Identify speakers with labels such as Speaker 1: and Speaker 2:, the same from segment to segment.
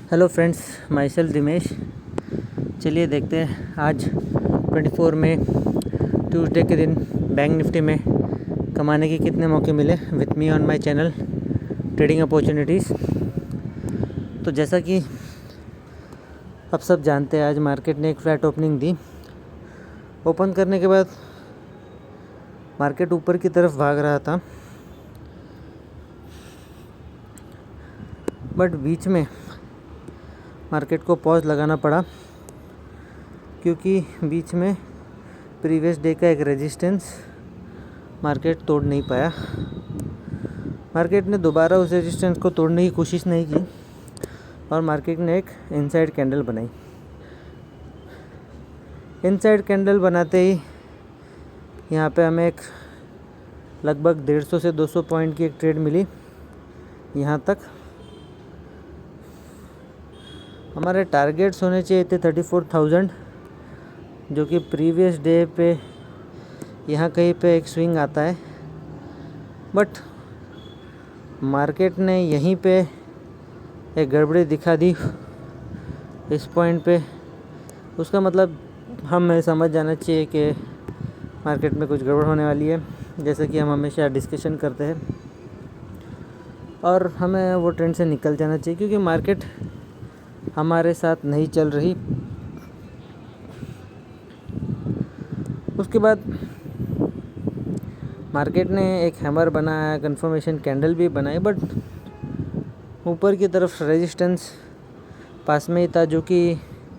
Speaker 1: Hello friends, my self Dimesh. चलिए देखते हैं आज 24 मई ट्यूसडे के दिन बैंक निफ्टी में कमाने के कितने मौके मिले with me on my channel trading opportunities. तो जैसा कि आप सब जानते हैं, आज मार्केट ने एक फ्लैट ओपनिंग दी। ओपन करने के बाद मार्केट ऊपर की तरफ भाग रहा था, बट बीच में मार्केट को पॉज लगाना पड़ा क्योंकि बीच में प्रीवियस डे का एक रेजिस्टेंस मार्केट तोड़ नहीं पाया। मार्केट ने दोबारा उस रेजिस्टेंस को तोड़ने की कोशिश नहीं की और मार्केट ने एक इनसाइड कैंडल बनाई। इनसाइड कैंडल बनाते ही यहाँ पे हमें एक लगभग 150 से 200 पॉइंट की एक ट्रेड मिली। यहाँ तक हमारे टारगेट्स होने चाहिए थे 34,000, जो कि प्रीवियस डे पे यहाँ कहीं पे एक स्विंग आता है, बट मार्केट ने यहीं पे एक गड़बड़ी दिखा दी इस पॉइंट पे। उसका मतलब हमें समझ जाना चाहिए कि मार्केट में कुछ गड़बड़ होने वाली है, जैसे कि हम हमेशा डिस्कशन करते हैं, और हमें वो ट्रेंड से निकल जाना चाहिए क्योंकि मार्केट हमारे साथ नहीं चल रही। उसके बाद मार्केट ने एक हैमर बनाया, कंफर्मेशन कैंडल भी बनाई, बट ऊपर की तरफ रेजिस्टेंस पास में ही था, जो कि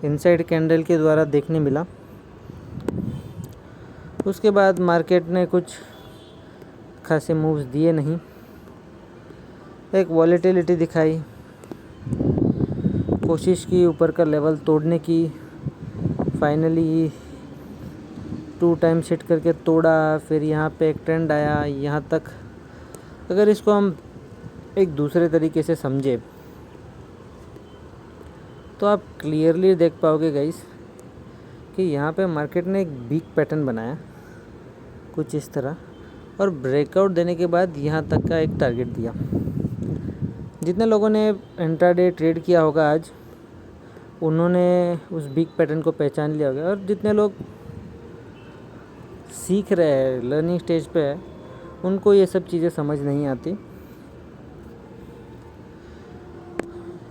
Speaker 1: इनसाइड कैंडल के द्वारा देखने मिला। उसके बाद मार्केट ने कुछ खासे मूव्स दिए नहीं, एक वॉलेटिलिटी दिखाई, कोशिश की ऊपर का लेवल तोड़ने की, फाइनली 2 टाइम्स हिट करके तोड़ा। फिर यहाँ पे एक ट्रेंड आया यहाँ तक। अगर इसको हम एक दूसरे तरीके से समझे तो आप क्लियरली देख पाओगे गाइस कि यहाँ पे मार्केट ने एक बिग पैटर्न बनाया कुछ इस तरह, और ब्रेकआउट देने के बाद यहाँ तक का एक टारगेट दिया। जितने लोगों ने इंट्राडे ट्रेड किया होगा आज, उन्होंने उस बिग पैटर्न को पहचान लिया होगा, और जितने लोग सीख रहे हैं, लर्निंग स्टेज पे है, उनको ये सब चीज़ें समझ नहीं आती।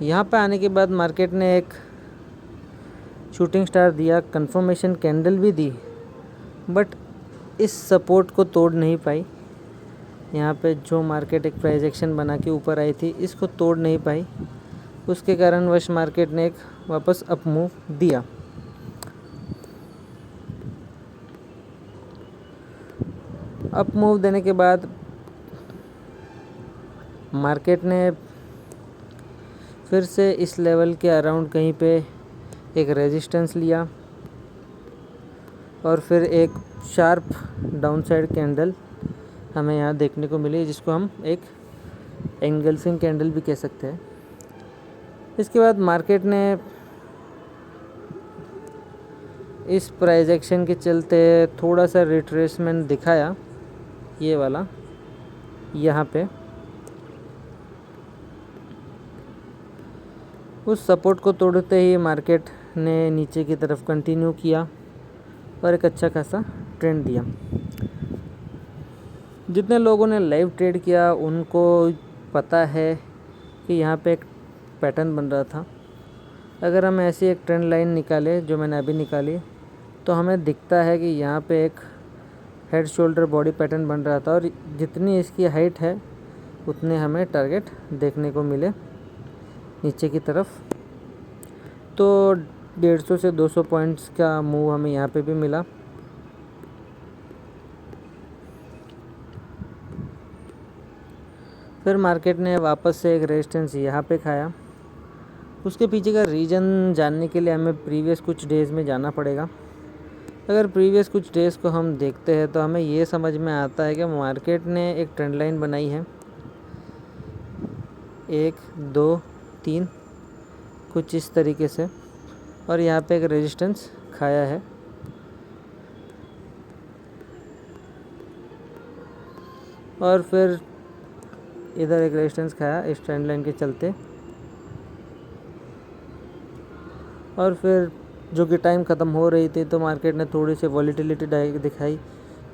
Speaker 1: यहाँ पे आने के बाद मार्केट ने एक शूटिंग स्टार दिया, कंफर्मेशन कैंडल भी दी, बट इस सपोर्ट को तोड़ नहीं पाई। यहाँ पे जो मार्केट एक प्राइस एक्शन बना के ऊपर आई थी, इसको तोड़ नहीं पाई। उसके कारणवश मार्केट ने एक वापस अप मूव दिया। अप मूव देने के बाद मार्केट ने फिर से इस लेवल के अराउंड कहीं पे एक रेजिस्टेंस लिया और फिर एक शार्प डाउनसाइड कैंडल हमें यहाँ देखने को मिली, जिसको हम एक एंगल्फिंग कैंडल भी कह सकते हैं। इसके बाद मार्केट ने इस प्राइस एक्शन के चलते थोड़ा सा रिट्रेसमेंट दिखाया, ये वाला यहाँ पे। उस सपोर्ट को तोड़ते ही मार्केट ने नीचे की तरफ कंटिन्यू किया और एक अच्छा खासा ट्रेंड दिया। जितने लोगों ने लाइव ट्रेड किया उनको पता है कि यहाँ पे एक पैटर्न बन रहा था। अगर हम ऐसी एक ट्रेंड लाइन निकालें जो मैंने अभी निकाली, तो हमें दिखता है कि यहाँ पे एक हेड शोल्डर बॉडी पैटर्न बन रहा था, और जितनी इसकी हाइट है उतने हमें टारगेट देखने को मिले नीचे की तरफ। तो 150 से 200 पॉइंट्स का मूव हमें यहाँ पे भी मिला। फिर मार्केट ने वापस से एक रेजिस्टेंस यहाँ पे खाया। उसके पीछे का रीज़न जानने के लिए हमें प्रीवियस कुछ डेज़ में जाना पड़ेगा। अगर प्रीवियस कुछ डेज़ को हम देखते हैं तो हमें ये समझ में आता है कि मार्केट ने एक ट्रेंड लाइन बनाई है, 1 2 3 कुछ इस तरीके से, और यहाँ पे एक रेजिस्टेंस खाया है। और फिर इधर एक रेजिस्टेंस खाया इस ट्रेंड लाइन के चलते। और फिर जो कि टाइम ख़त्म हो रही थी तो मार्केट ने थोड़ी सी वॉलीटिलिटी दिखाई।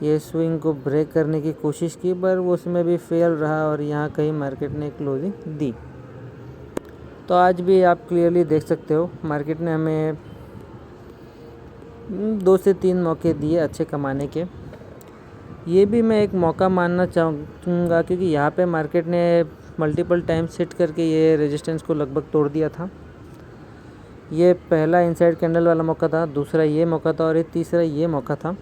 Speaker 1: ये स्विंग को ब्रेक करने की कोशिश की पर वो उसमें भी फेल रहा और यहाँ कहीं मार्केट ने क्लोजिंग दी। तो आज भी आप क्लियरली देख सकते हो मार्केट ने हमें 2 से 3 मौके दिए अच्छे कमाने के। ये भी मैं एक मौका मानना चाहूँगा क्योंकि यहाँ पे मार्केट ने मल्टीपल टाइम सेट करके ये रेजिस्टेंस को लगभग तोड़ दिया था। ये पहला इनसाइड कैंडल वाला मौका था, दूसरा ये मौका था और ये तीसरा ये मौका था।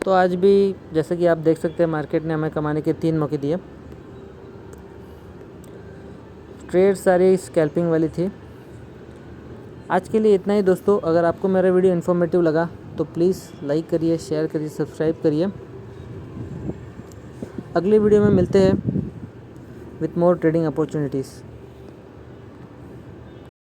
Speaker 1: तो आज भी जैसे कि आप देख सकते हैं मार्केट ने हमें कमाने के 3 मौके दिए। ट्रेड सारी स्कैल्पिंग वाली थी। आज के लिए इतना ही दोस्तों। अगर आपको मेरा वीडियो इन्फॉर्मेटिव लगा तो प्लीज़ लाइक करिए, शेयर करिए, सब्सक्राइब करिए। अगले वीडियो में मिलते हैं विथ मोर ट्रेडिंग अपॉर्चुनिटीज़।